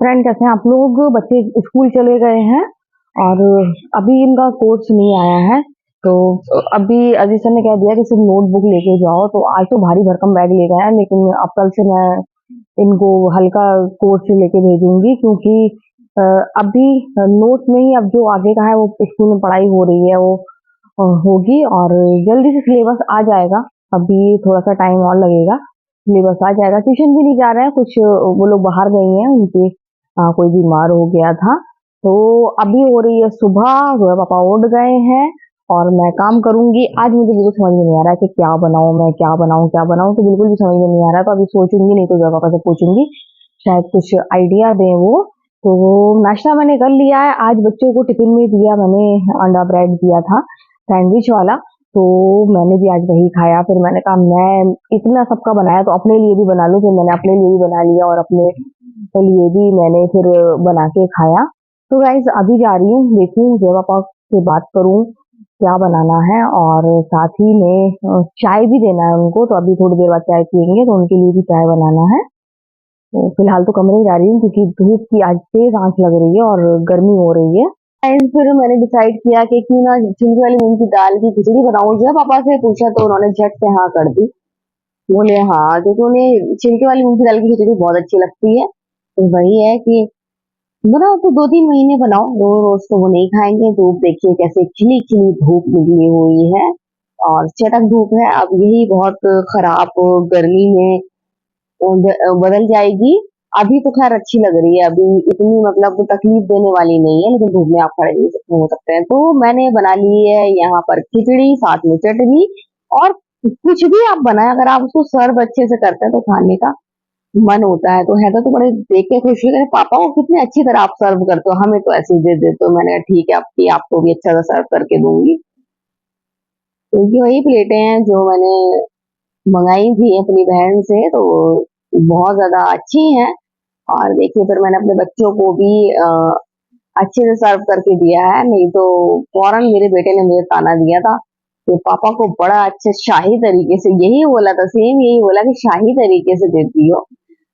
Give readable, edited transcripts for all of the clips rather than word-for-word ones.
Friend कैसे हैं आप लोग? बच्चे स्कूल चले गए हैं और अभी इनका कोर्स नहीं आया है। तो अभी अजीज सर ने कह दिया कि सिर्फ नोटबुक लेके जाओ। तो आज तो भारी भरकम बैग ले गए हैं, लेकिन अब कल से मैं इनको हल्का कोर्स लेके भेजूंगी, क्योंकि अ, अभी नोट में ही अब जो आगे का है वो स्कूल में पढ़ाई हो रही है वो होगी, और जल्दी से सिलेबस आ जाएगा। अभी थोड़ा सा टाइम और लगेगा, सिलेबस आ जाएगा। ट्यूशन भी नहीं जा रहे हैं कुछ, वो लोग बाहर गए हैं, उनके कोई बीमार हो गया था। तो अभी हो रही है सुबह, जो है पापा उठ गए हैं और मैं काम करूंगी। आज मुझे बिल्कुल समझ में नहीं आ रहा है कि क्या बनाऊं, मैं क्या बनाऊं क्या बनाऊं, तो बिल्कुल भी समझ में नहीं आ रहा है। तो अभी सोचूंगी, नहीं तो जो है पापा से पूछूंगी, शायद कुछ आइडिया दें वो। तो वो नाश्ता मैंने कर लिया है। आज बच्चों को टिफिन में दिया मैंने, अंडा ब्रेड दिया था सैंडविच वाला। तो मैंने भी आज वही खाया। फिर मैंने कहा मैं इतना सबका बनाया तो अपने लिए भी बना लूं। फिर मैंने अपने लिए भी बना लिया और अपने लिए भी मैंने फिर बना के खाया। तो गाइस अभी जा रही हूँ, देखूँ जय पापा से बात करूँ क्या बनाना है, और साथ ही में चाय भी देना है उनको। तो अभी थोड़ी देर बाद चाय पियेंगे, तो उनके लिए भी चाय बनाना है। तो फिलहाल तो कमरे में जा रही हूँ, क्योंकि धूप की आज तेज आंच लग रही है और गर्मी हो रही है। फिर मैंने डिसाइड किया कि क्यों ना छिलके वाली मूंग की दाल की खिचड़ी बनाऊं। जब पापा से पूछा तो उन्होंने झट से हाँ कर दी। बोले हाँ, क्योंकि उन्हें छिलके वाली मूंग की दाल की खिचड़ी बहुत अच्छी लगती है। तो वही है कि बनाओ तो 2-3 महीने बनाओ, रोज रोज तो वो नहीं खाएंगे। धूप देखिए कैसे खिली खिली धूप निकली हुई है, और चटक धूप है। अब यही बहुत खराब गर्मी में बदल जाएगी। अभी तो खैर अच्छी लग रही है, अभी इतनी मतलब तकलीफ देने वाली नहीं है, लेकिन धूप में आप खड़े नहीं हो सकते हैं। तो मैंने बना ली है यहाँ पर खिचड़ी, साथ में चटनी। और कुछ भी आप बनाए, अगर आप उसको सर्व अच्छे से करते हैं तो खाने का मन होता है। तो हैदर तो बड़े देख के खुश हुए, पापा को कितने अच्छी तरह आप सर्व करते हो, हमें तो ऐसे ही दे देते हो। मैंने कहा ठीक है, आपकी आपको भी अच्छा सा सर्व करके दूंगी। क्योंकि वही प्लेटें हैं जो मैंने मंगाई थी अपनी बहन से, तो बहुत ज्यादा अच्छी हैं। और देखिए फिर मैंने अपने बच्चों को भी अच्छे से सर्व करके दिया है। नहीं तो फौरन मेरे बेटे ने मुझे ताना दिया था कि पापा को बड़ा अच्छे शाही तरीके से, यही बोला था, सेम यही बोला कि शाही तरीके से देती हो,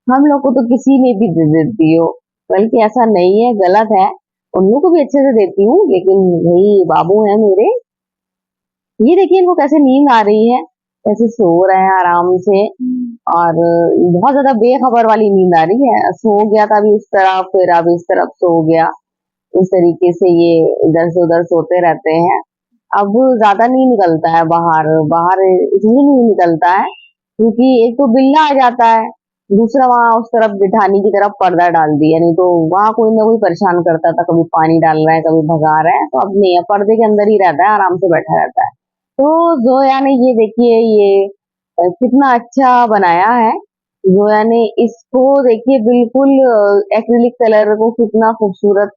हम लोग को तो किसी में भी दे देती हो। बल्कि ऐसा नहीं है, गलत है, उन लोग को भी अच्छे से देती हूँ, लेकिन वही बाबू है मेरे। ये देखिए इनको कैसे नींद आ रही है, कैसे सो रहे हैं आराम से। और बहुत ज्यादा बेखबर वाली नींद आ रही है। सो गया था अभी इस तरफ, फिर अब इस तरफ सो गया। इस तरीके से ये इधर से उधर सोते रहते हैं। अब ज्यादा नहीं निकलता है बाहर, बाहर इसलिए नहीं निकलता है क्योंकि एक तो बिल्ला आ जाता है, दूसरा वहां उस तरफ जेठानी की तरफ पर्दा डाल दिया। नहीं तो वहां कोई ना कोई परेशान करता था, कभी पानी डाल रहा है, कभी भगा रहा है। तो अब नहीं है, पर्दे के अंदर ही रहता है, आराम से बैठा रहता है। तो जोया ने ये देखिए, ये कितना अच्छा बनाया है। जोया ने इसको देखिए बिल्कुल एक्रिलिक कलर को कितना खूबसूरत,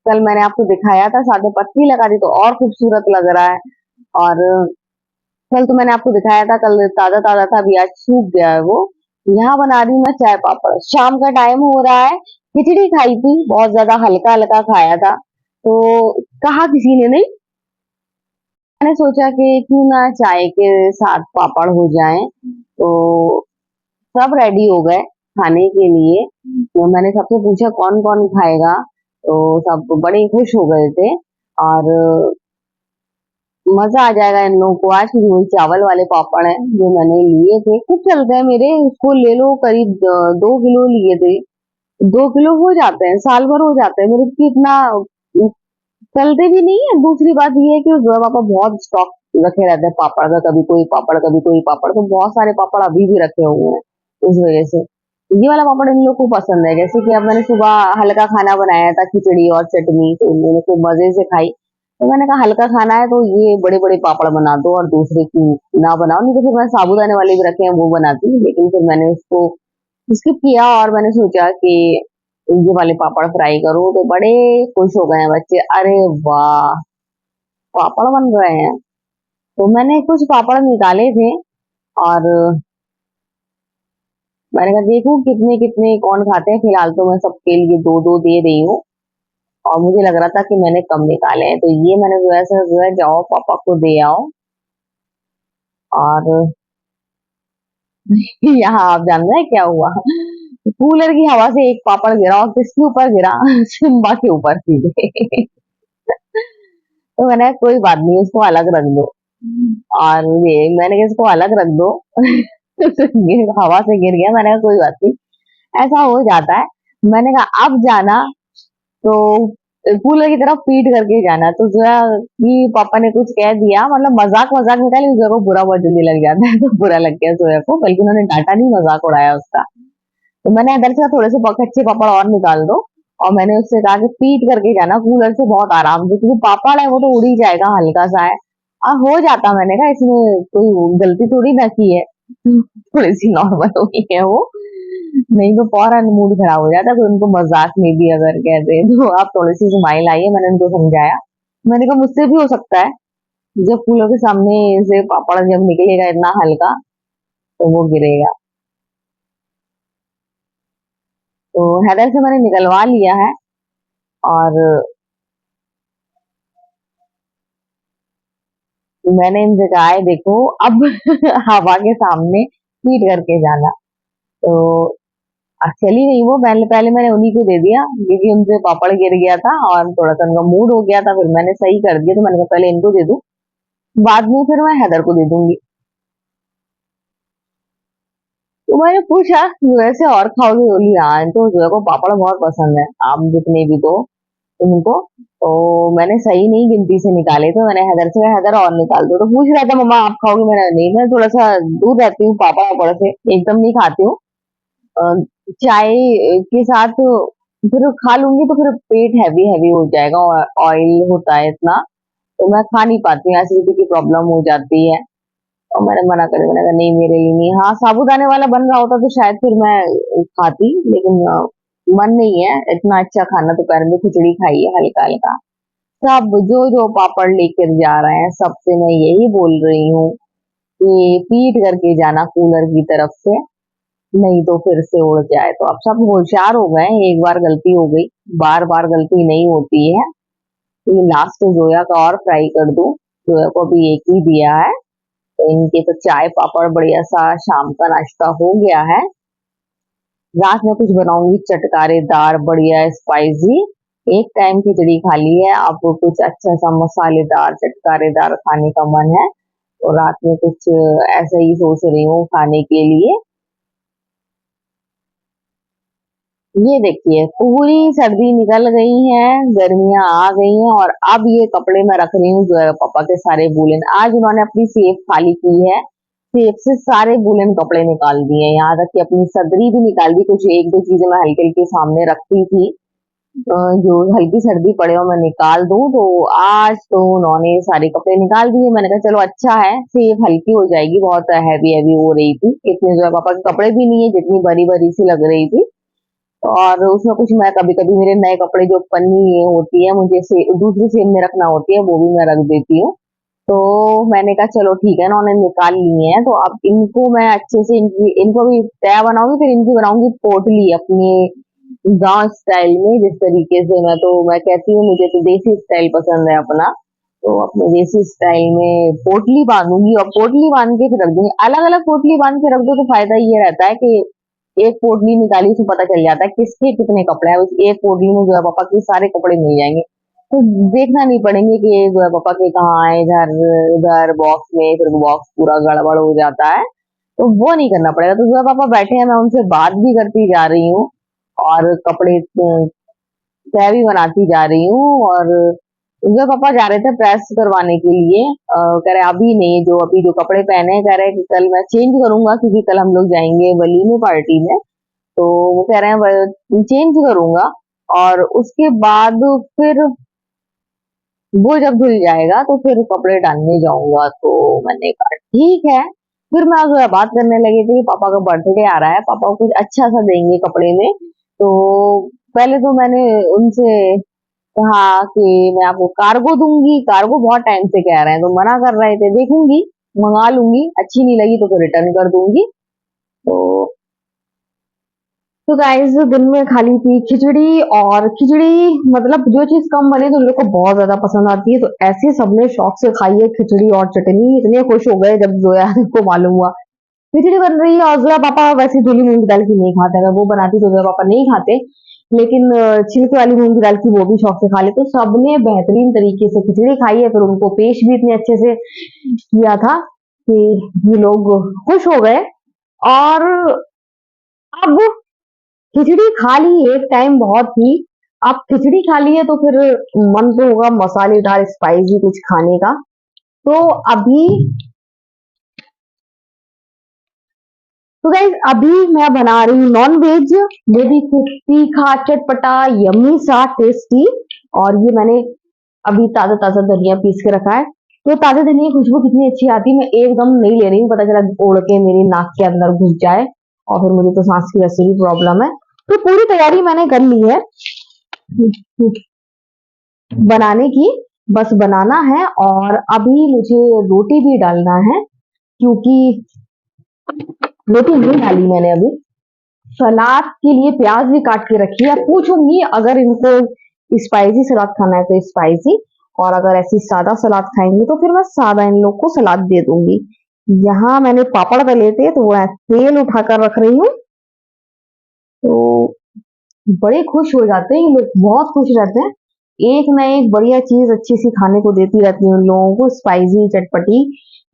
कल मैंने आपको दिखाया था, साथ में पत्ती लगा दी तो और खूबसूरत लग रहा है। और कल तो मैंने आपको दिखाया था, कल ताजा ताजा था, अभी आज सूख गया है वो। यहाँ बना रही हूँ मैं चाय पापड़। शाम का टाइम हो रहा है, खिचड़ी खाई थी, बहुत ज्यादा हल्का हल्का खाया था। तो कहा किसी ने नहीं, मैंने सोचा कि क्यों ना चाय के साथ पापड़ हो जाएं। तो सब रेडी हो गए खाने के लिए। तो मैंने सबसे पूछा कौन कौन खाएगा, तो सब बड़े खुश हो गए थे। और मजा आ जाएगा इन लोगों को आज, क्योंकि वही चावल वाले पापड़ हैं जो मैंने लिए थे। खूब चलते हैं मेरे, इसको ले लो करीब 2 किलो लिए थे। 2 किलो हो जाते हैं, साल भर हो जाते हैं मेरे, कि इतना चलते भी नहीं है। दूसरी बात ये है कि जोया पापा बहुत स्टॉक रखे रहते हैं पापड़ का, कभी कोई पापड़ कभी कोई पापड़, तो बहुत सारे पापड़ अभी भी रखे हुए हैं। इस वजह से ये वाला पापड़ इन लोग को पसंद है। जैसे कि अब मैंने सुबह हल्का खाना बनाया था, खिचड़ी और चटनी, तो इन लोगों को मजे से खाई। तो मैंने कहा हल्का खाना है तो ये बड़े बड़े पापड़ बना दो, और दूसरे की ना बनाओ। नहीं तो फिर मैं साबूदाने वाले भी रखे हैं वो बनाती, लेकिन फिर मैंने उसको स्किप किया और मैंने सोचा कि ये वाले पापड़ फ्राई करूं। तो बड़े खुश हो गए हैं बच्चे, अरे वाह पापड़ बन रहे हैं। तो मैंने कुछ पापड़ निकाले थे, और मैंने कहा देखूं कितने कितने कौन खाते हैं। फिलहाल तो मैं सबके लिए दो दो दे रही हूँ, और मुझे लग रहा था कि मैंने कम निकाले हैं। तो ये मैंने जो है सर जो है, जाओ पापा को दे आओ। और यहाँ आप जान रहे हैं क्या हुआ? कूलर की हवा से एक पापड़ गिरा और किसके ऊपर गिरा? सिम्बा के ऊपर सीधे। तो मैंने कहा कोई बात नहीं, उसको अलग रख दो। और ये मैंने कहा इसको अलग रख दो। हवा से गिर गया, मैंने कहा कोई बात नहीं, ऐसा हो जाता है। मैंने कहा अब जाना तो कूलर की तरफ पीट करके जाना। तो जो है कि पापा ने कुछ कह दिया, मतलब मजाक मजाक में, कहा जोया को बुरा बहुत जल्दी लग जाता है। तो बुरा लग गया जोया को, बल्कि उन्होंने डांटा नहीं, मजाक उड़ाया उसका। तो मैंने इधर से थोड़े से कच्चे पापड़ और निकाल दो, और मैंने उससे कहा कि पीट करके जाना कूलर से बहुत आराम से, क्योंकि पापड़ है वो तो उड़ ही जाएगा, हल्का सा है। हो जाता, मैंने कहा इसमें कोई गलती थोड़ी ना की है। थोड़ी सी नॉर्मल हो गई है वो, नहीं तो फौरन मूड खराब हो जाता है। कोई उनको मजाक में भी अगर कहते तो आप थोड़ी सी स्माइल आई है, मैंने उनको समझाया। मैंने कहा मुझसे भी हो सकता है, जब फूलों के सामने से पापड़ जब निकलेगा इतना हल्का, तो वो गिरेगा। तो हैदर से मैंने निकलवा लिया है, और मैंने इनसे कहा है देखो अब हवा के सामने पीट करके जाना। तो चली गई वो, पहले पहले मैंने उन्हीं को दे दिया, क्योंकि उनसे पापड़ गिर गया था और थोड़ा सा उनका मूड हो गया था, फिर मैंने सही कर दिया। तो मैंने कहा पहले इनको दे दूं, बाद में फिर मैं हैदर को दे दूंगी। तो मैंने पूछा वैसे और खाओगे? बोली हाँ, तो जो है को पापड़ बहुत पसंद है, आप जितने भी तो उनको। तो मैंने सही नहीं गिनती से निकाले, तो मैंने हैदर से कहा, हैदर और निकाल दो। तो पूछ रहा था मम्मा आप खाओगे? मैंने नहीं, मैं थोड़ा सा दूर रहती हूँ पापड़ वापड़ से, एकदम नहीं खाती हूँ। अ, चाय के साथ फिर खा लूंगी तो फिर पेट हैवी हैवी हो जाएगा, और ऑयल होता है इतना, तो मैं खा नहीं पाती हूँ, एसिडिटी की प्रॉब्लम हो जाती है। और मैंने मना कर दिया, मैंने कहा नहीं मेरे लिए नहीं। हाँ, साबूदाने वाला बन रहा होता तो शायद फिर मैं खाती, लेकिन मन नहीं है इतना अच्छा खाना। दोपहर में खिचड़ी खाई है हल्का हल्का। सब जो जो पापड़ लेकर जा रहे हैं, सबसे मैं यही बोल रही हूँ कि पीट करके जाना कूलर की तरफ से, नहीं तो फिर से उड़ जाए। तो अब सब होशियार हो गए हैं, एक बार गलती हो गई, बार बार गलती नहीं होती है। तो ये लास्ट जोया का और फ्राई कर दूं, जोया को अभी एक ही दिया है। तो इनके तो चाय पापड़ बढ़िया सा शाम का नाश्ता हो गया है। रात में कुछ बनाऊंगी चटकारेदार बढ़िया स्पाइसी। एक टाइम खिचड़ी खा ली है, आपको कुछ अच्छा सा मसालेदार चटकारेदार खाने का मन है, तो रात में कुछ ऐसा ही सोच रही हूँ खाने के लिए। ये देखिए पूरी सर्दी निकल गई है, गर्मियां आ गई हैं, और अब ये कपड़े मैं रख रही हूँ जो है पापा के सारे वूलन। आज उन्होंने अपनी सेफ खाली की है, सेफ से सारे वूलन कपड़े निकाल दिए, यहाँ तक कि अपनी सदरी भी निकाल दी। कुछ एक दो चीजें मैं हल्के हल्के सामने रखती थी, जो हल्की सर्दी पड़े हो मैं निकाल दूं। तो आज तो उन्होंने सारे कपड़े निकाल दिए। मैंने कहा चलो अच्छा है, सेफ हल्की हो जाएगी, बहुत हैवी हैवी हो रही थी। इतने जो है पापा के कपड़े भी नहीं है जितनी बड़ी बड़ी सी लग रही थी। और उसमें कुछ मैं कभी-कभी मेरे नए कपड़े जो पन्नी ये होती है मुझे से दूसरी सेम में रखना होती है, वो भी मैं रख देती हूँ। तो मैंने कहा चलो ठीक है, इन्होंने निकाल लिए हैं, तो अब इनको मैं अच्छे से इनको भी तय बनाऊंगी, फिर इनकी बनाऊंगी पोटली अपने गांव स्टाइल में। जिस तरीके से मैं कहती हूँ मुझे तो देसी स्टाइल पसंद है अपना, तो अपने देसी स्टाइल में पोटली बांधूंगी, और पोटली बांध के फिर रख दूंगी। अलग अलग पोटली बांध के रख दो तो फायदा ये रहता है कि एक पोटली निकाली तो पता चल जाता है किसके कितने कपड़े हैं, उस एक पोटली में जो है पापा के सारे कपड़े मिल जाएंगे। तो देखना नहीं पड़ेंगे कि ये जो है पापा के कहाँ आए, इधर उधर बॉक्स में, फिर बॉक्स पूरा गड़बड़ हो जाता है। तो वो नहीं करना पड़ेगा। तो जो है पापा बैठे हैं, मैं उनसे बात भी करती जा रही हूँ, और कपड़े तय भी बनाती जा रही हूँ। और जो पापा जा रहे थे प्रेस करवाने के लिए, कह रहे अभी नहीं, जो अभी जो कपड़े पहने हैं, कह रहे कि कल मैं चेंज करूंगा, क्योंकि कल हम लोग जाएंगे वलीमे पार्टी में। तो वो कह रहे हैं चेंज करूंगा, और उसके बाद फिर वो जब धुल जाएगा तो फिर कपड़े डालने जाऊंगा। तो मैंने कहा ठीक है। फिर मैं जो है बात करने लगी थी कि पापा का बर्थडे आ रहा है, पापा को कुछ अच्छा सा देंगे कपड़े में। तो पहले तो मैंने उनसे कहा कि मैं आपको कार्गो दूंगी, कार्गो बहुत टाइम से कह रहे हैं, तो मना कर रहे थे। देखूंगी, मंगा लूंगी, अच्छी नहीं लगी तो फिर रिटर्न कर दूंगी। तो गाइस दिन में खाली थी खिचड़ी, और खिचड़ी मतलब जो चीज कम बने तो लोग को बहुत ज्यादा पसंद आती है, तो ऐसे सबने शौक से खाई है खिचड़ी और चटनी। इतने खुश हो गए जब जोया को मालूम हुआ खिचड़ी बन रही है और जोया पापा वैसे धुली मूंग की दाल की नहीं खाते, अगर वो बनाती तो जोया पापा नहीं खाते, लेकिन छिलके वाली मूंग की दाल की वो भी शौक से खा लेते। तो सबने बेहतरीन तरीके से खिचड़ी खाई है, फिर उनको पेश भी इतने अच्छे से किया था कि ये लोग खुश हो गए। और अब खिचड़ी खा ली एक टाइम बहुत ही, अब खिचड़ी खा ली है तो फिर मन तो होगा मसालेदार स्पाइसी कुछ खाने का। तो अभी तो गाइस अभी मैं बना रही हूँ नॉन वेज, वो भी खूब तीखा चटपटा यम्मी सा टेस्टी। और ये मैंने अभी ताजा ताजा धनिया पीस के रखा है। तो ताजा धनिया की खुशबू कितनी अच्छी आती है, मैं एकदम नहीं ले रही हूँ, पता चला उड़ के मेरी नाक के अंदर घुस जाए और फिर मुझे तो सांस की वैसे भी प्रॉब्लम है। तो पूरी तैयारी मैंने कर ली है बनाने की, बस बनाना है। और अभी मुझे रोटी भी डालना है, क्योंकि रोटी नहीं डाली मैंने अभी। सलाद के लिए प्याज भी काट के रखी है, पूछूंगी अगर इनको स्पाइसी सलाद खाना है तो स्पाइसी, और अगर ऐसी सादा सलाद खाएंगे तो फिर मैं सादा इन लोग को सलाद दे दूंगी। यहाँ मैंने पापड़ तले थे तो वो तेल उठाकर रख रही हूँ। तो बड़े खुश हो जाते हैं ये लोग, बहुत खुश रहते हैं, एक ना एक बढ़िया चीज अच्छी सी खाने को देती रहती हूँ उन लोगों को, स्पाइसी चटपटी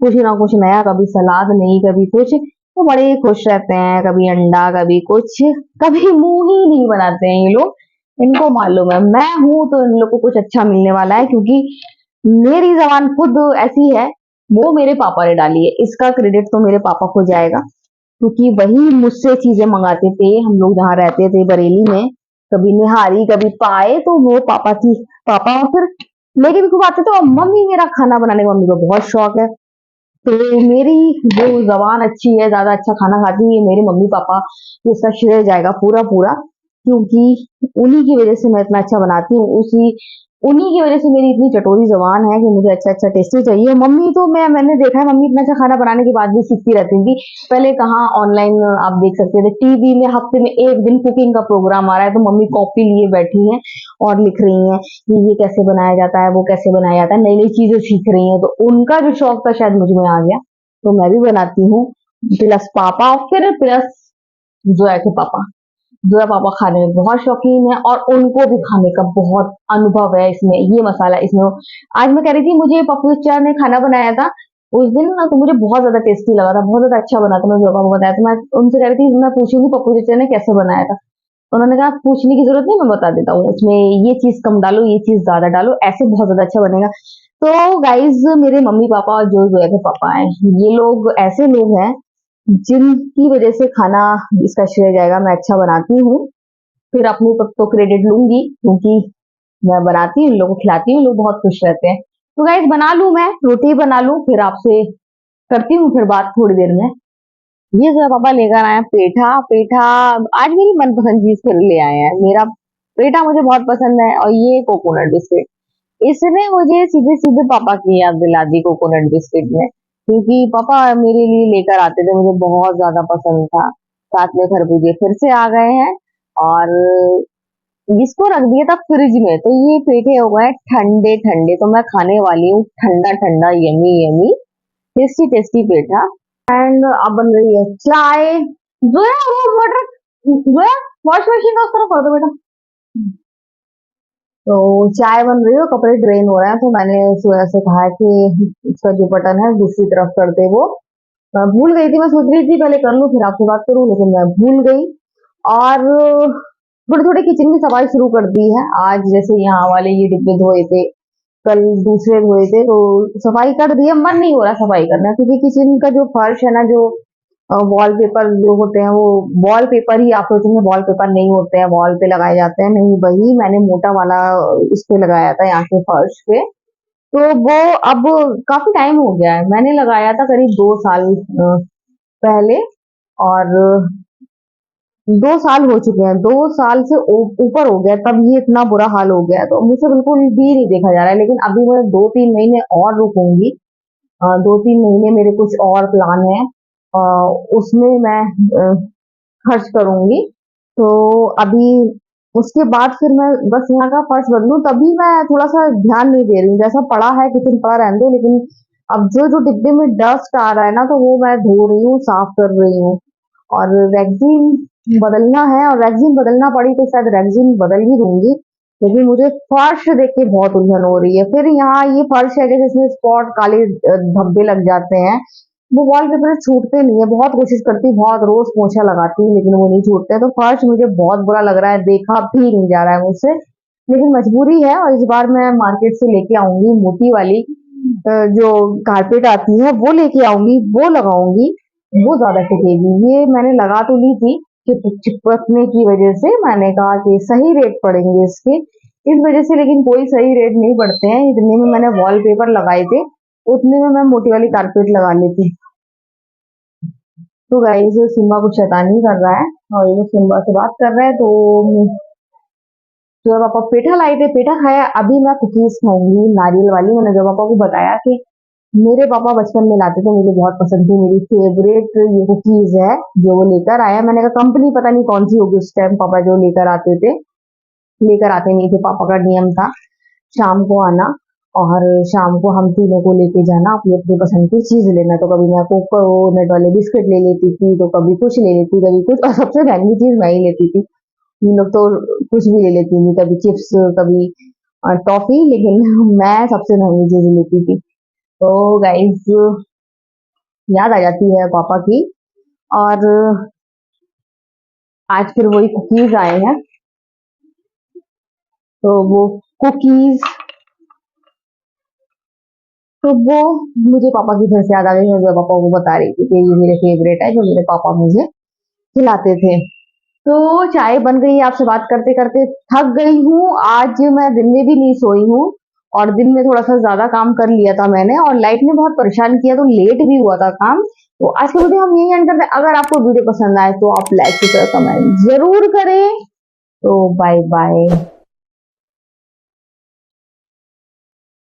कुछ ना कुछ नया, कभी सलाद नहीं कभी कुछ। तो बड़े खुश रहते हैं, कभी अंडा कभी कुछ, कभी मुंह ही नहीं बनाते हैं ये लोग। इनको मालूम है मैं हूं तो इन लोग को कुछ अच्छा मिलने वाला है, क्योंकि मेरी जबान खुद ऐसी है, वो मेरे पापा ने डाली है, इसका क्रेडिट तो मेरे पापा को जाएगा, क्योंकि वही मुझसे चीजें मंगाते थे। हम लोग जहाँ रहते थे बरेली में, कभी निहारी कभी पाए तो वो पापा की, पापा और फिर मेरी भी खूब आते थे, और मम्मी मेरा खाना बनाने का मम्मी को बहुत शौक है। तो मेरी जो जबान अच्छी है, ज्यादा अच्छा खाना खाती है, मेरे मम्मी पापा को इसका श्रेय जाएगा पूरा पूरा, क्योंकि उन्हीं की वजह से मैं इतना अच्छा बनाती हूँ, उसी उन्हीं की वजह से मेरी इतनी चटोरी जबान है कि मुझे अच्छा अच्छा टेस्टी चाहिए। मम्मी तो मैंने देखा है, मम्मी इतना अच्छा खाना बनाने के बाद भी सीखती रहती थी। पहले कहाँ ऑनलाइन आप देख सकते थे, टीवी में हफ्ते में एक दिन कुकिंग का प्रोग्राम आ रहा है तो मम्मी कॉपी लिए बैठी हैं और लिख रही हैं कि ये कैसे बनाया जाता है, वो कैसे बनाया जाता है, नई नई चीजें सीख रही हैं। तो उनका जो शौक था शायद मुझ में आ गया, तो मैं भी बनाती हूँ। प्लस पापा, फिर प्लस जोया के पापा, जोया पापा खाने में बहुत शौकीन है और उनको भी खाने का बहुत अनुभव है इसमें, ये मसाला इसमें आज मैं कह रही थी, मुझे पप्पू चाचा ने खाना बनाया था उस दिन ना, तो मुझे बहुत ज्यादा टेस्टी लगा था, बहुत ज्यादा अच्छा बना था। मैं जोया पापा को बताया, तो मैं उनसे कह रही थी मैं पूछूंगी पप्पू चाचा ने कैसे बनाया था। तो उन्होंने कहा पूछने की जरूरत नहीं, मैं बता देता हूँ, उसमें ये चीज कम डालो ये चीज ज्यादा डालो, ऐसे बहुत ज्यादा अच्छा बनेगा। तो गाइज मेरे मम्मी पापा और जो जोया के पापा हैं, ये लोग ऐसे लोग हैं जिनकी वजह से खाना इसका श्रेय जाएगा, मैं अच्छा बनाती हूँ। फिर अपने तक तो क्रेडिट लूंगी, क्योंकि मैं बनाती हूँ इन लोगों को खिलाती हूँ, लोग बहुत खुश रहते हैं। तो गाइज बना लूं, मैं रोटी बना लूं, फिर आपसे करती हूँ फिर बात थोड़ी देर में। ये जो पापा लेकर आए हैं पेठा, पेठा आज मेरी मनपसंद चीज फिर ले आए हैं, मेरा पेठा मुझे बहुत पसंद है। और ये कोकोनट बिस्किट, इसने मुझे सीधे सीधे पापा की याद दिला दी कोकोनट बिस्किट में, क्योंकि पापा मेरे लिए लेकर आते थे, मुझे बहुत ज्यादा पसंद था। साथ में खरबूजे फिर से आ गए हैं, और इसको रख दिया था फ्रिज में, तो ये पेठे हो गए ठंडे ठंडे, तो मैं खाने वाली हूँ ठंडा ठंडा yummy yummy tasty tasty petha. And अब बन रही है चाय। जोया वो वाटर, जोया वॉश मशीन का उस तरफ कर दो बेटा। तो चाय बन रही है, कपड़े ड्रेन हो रहे हैं, तो मैंने सोया से कहा है कि इसका जो बटन है दूसरी तरफ कर दे वो। मैं भूल गई थी, मैं सोच रही थी पहले कर लूं फिर आपसे बात करूं, लेकिन मैं भूल गई। और थोड़ी थोड़ी किचन की सफाई शुरू कर दी है आज, जैसे यहाँ वाले ये डिब्बे धोए थे, कल दूसरे धोए थे, तो सफाई कर दी है। मन नहीं हो रहा सफाई करना, क्योंकि किचन का जो फर्श है ना, जो वॉलपेपर जो होते हैं वो वॉलपेपर ही, आप सोचेंगे वॉलपेपर नहीं होते हैं, वॉल पे लगाए जाते हैं, नहीं, वही मैंने मोटा वाला इस पे लगाया था यहाँ के फर्श पे। तो वो अब काफी टाइम हो गया है, मैंने लगाया था करीब 2 साल पहले, और 2 साल हो चुके हैं, 2 साल से ऊपर हो गया, तब ये इतना बुरा हाल हो गया, तो मुझसे बिल्कुल भी नहीं देखा जा रहा है। लेकिन अभी मैं 2-3 महीने और रुकूंगी, 2-3 महीने मेरे कुछ और प्लान है, उसमें मैं खर्च करूंगी। तो अभी उसके बाद फिर मैं बस यहाँ का फर्श बदलूं, तभी मैं थोड़ा सा ध्यान नहीं दे रही हूँ, जैसा पड़ा है किचन पड़ा रहने दो, लेकिन अब जो जो डिब्बे में डस्ट आ रहा है ना, तो वो मैं धो रही हूँ, साफ कर रही हूँ। और रेक्सीन बदलना है, और रेक्सीन बदलना पड़ी तो शायद रेक्सीन बदल भी दूंगी। लेकिन मुझे फर्श देख के बहुत उलझन हो रही है। फिर यहाँ ये फर्श है कि जिसमें स्पॉट काले धब्बे लग जाते हैं, वो वॉलपेपर छूटते नहीं है। बहुत कोशिश करती हूँ, बहुत रोज पोछा लगाती हूँ, लेकिन वो नहीं छूटते। तो फर्श मुझे बहुत बुरा लग रहा है, देखा भी नहीं जा रहा है मुझसे, लेकिन मजबूरी है। और इस बार मैं मार्केट से लेके आऊंगी मोटी वाली जो कारपेट आती है, वो लेके आऊंगी, वो लगाऊंगी, वो ज्यादा टिकेगी। ये मैंने लगा तो ली थी कि चिपकने की वजह से, मैंने कहा कि सही रेट पड़ेंगे इसके, इस वजह से, लेकिन कोई सही रेट नहीं पड़ते हैं। इतने में मैंने वॉलपेपर लगाए थे, उतने में मैं मोटी वाली कारपेट लगा लेती। तो गाइस सिम्बा कुछ शैतानी कर रहा है, और ये सिम्बा से बात कर रहा है। तो जो पापा पेठा लाए थे, पेठा खाया। अभी मैं कुकीज खाऊंगी नारियल वाली। मैंने जो पापा को बताया कि मेरे पापा बचपन में लाते थे, मुझे बहुत पसंद थी, मेरी फेवरेट ये कुकीज है जो वो लेकर आया। मैंने कहा कंपनी पता नहीं कौन सी होगी, उस टाइम पापा जो लेकर आते थे, लेकर आते नहीं थे। पापा का नियम था शाम को आना, और शाम को हम तीनों को लेके जाना, अपनी अपनी पसंद की चीज लेना। तो कभी मैं कोकोनट वाले बिस्किट ले लेती थी, तो कभी कुछ ले लेती, कभी कुछ, और सबसे महंगी चीज मैं ही लेती थी। ये लोग तो कुछ भी ले लेती थी, कभी चिप्स, कभी टॉफी, लेकिन मैं सबसे महंगी चीज लेती थी। तो गाइस याद आ जाती है पापा की। और आज फिर वही कुकीज आए हैं, तो वो कुकीज, तो वो मुझे पापा की फिर से याद आ गई। मैं जो पापा को बता रही थी कि ये मेरे फेवरेट है, जो मेरे पापा मुझे खिलाते थे। तो चाय बन गई है। आपसे बात करते करते थक गई हूँ। आज मैं दिन में भी नहीं सोई हूँ, और दिन में थोड़ा सा ज्यादा काम कर लिया था मैंने, और लाइट ने बहुत परेशान किया, तो लेट भी हुआ था काम। तो आज की वीडियो हम यही एंड करते हैं। अगर आपको वीडियो पसंद आए तो आप लाइक शेयर कमेंट जरूर करें। तो बाय बाय।